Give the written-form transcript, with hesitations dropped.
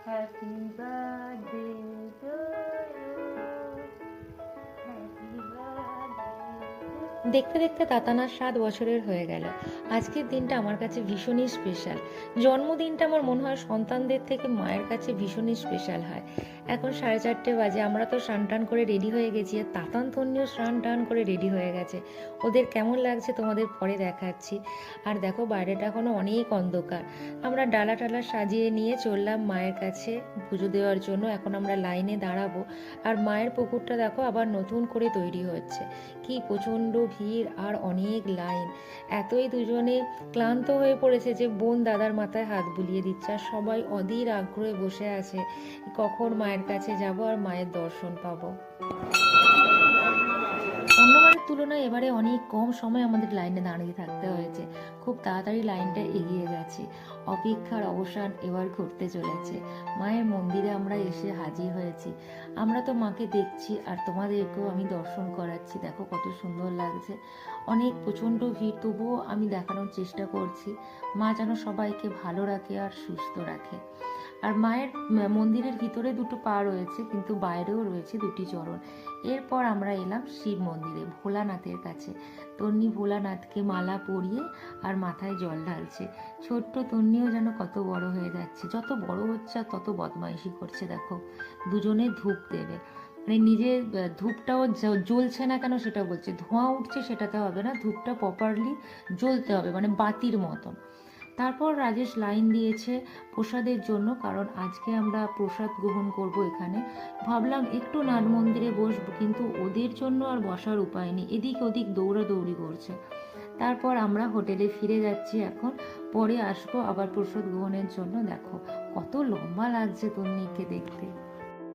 Happy birthday to you. Happy birthday. দেখতে দেখতে তাতানার 7 বছরের হয়ে গেল। আজকের দিনটা আমার কাছে ভীষণই স্পেশাল। জন্মদিনটা আমার মনে হয় সন্তানদের থেকে মায়ের কাছে ভীষণই স্পেশাল হয়। এখন 4:30 বাজে, আমরা তো স্নান টান করে রেডি হয়ে গেছি, আর তাতান তন্নিও স্নান টান করে রেডি হয়ে গেছে। ওদের কেমন লাগছে তোমাদের পরে দেখাচ্ছি। আর দেখো বাইরেটা এখনো অনেক অন্ধকার। আমরা ডালা টালা সাজিয়ে নিয়ে চললাম মায়ের কাছে পুজো দেওয়ার জন্য। এখন আমরা লাইনে দাঁড়াবো। আর মায়ের পুকুরটা দেখো আবার নতুন করে তৈরি হচ্ছে। কি প্রচণ্ড ভিড় আর অনেক লাইন। এতই দুজনে ক্লান্ত হয়ে পড়েছে যে বোন দাদার মাথায় হাত বুলিয়ে দিচ্ছে, আর সবাই অধীর আগ্রহে বসে আছে কখন মায়ের কাছে যাব আর মায়ের দর্শন পাবো। অন্যবারের তুলনায় এবারে অনেক কম সময় আমাদের লাইনে দাঁড়িয়ে থাকতে হয়েছে। খুব তাড়াতাড়ি লাইনটা এগিয়ে গেছে। অপেক্ষার অবসান এবার ঘটতে চলেছে। মায়ের মন্দিরে আমরা এসে হাজির হয়েছি। আমরা তো মাকে দেখছি আর তোমাদেরকেও আমি দর্শন করাচ্ছি। দেখো কত সুন্দর লাগছে। অনেক প্রচণ্ড ভিড়, তবুও আমি দেখানোর চেষ্টা করছি মা যেন সবাইকে ভালো রাখে আর সুস্থ রাখে। আর মায়ের মন্দিরের ভিতরে 2টো পা রয়েছে, কিন্তু বাইরেও রয়েছে 2টি চরণ। এরপর আমরা এলাম শিব মন্দিরে ভোলানাথের কাছে। তন্নি ভোলানাথকে মালা পরিয়ে আর মাথায় জল ঢালছে। ছোট্ট তন্নিও যেন কত বড় হয়ে যাচ্ছে। যত বড় হচ্ছে আর তত বদমাইশি করছে। দেখো দুজনে ধূপ দেবে, মানে নিজের ধূপটাও জ্বলছে না কেন সেটা বলছে। ধোঁয়া উঠছে সেটাতে হবে না, ধূপটা প্রপারলি জ্বলতে হবে, মানে বাতির মতন। তারপর রাজেশ লাইন দিয়েছে প্রসাদের জন্য, কারণ আজকে আমরা প্রসাদ গ্রহণ করব এখানে। ভাবলাম একটু নাট মন্দিরে বসবো, কিন্তু ওদের জন্য আর বসার উপায় নেই, এদিক ওদিক দৌড়াদৌড়ি করছে। তারপর আমরা হোটেলে ফিরে যাচ্ছি এখন। পরে আসবো আবার প্রসাদ গ্রহণের জন্য। দেখো কত লম্বা লাগছে তন্নিকে দেখতে।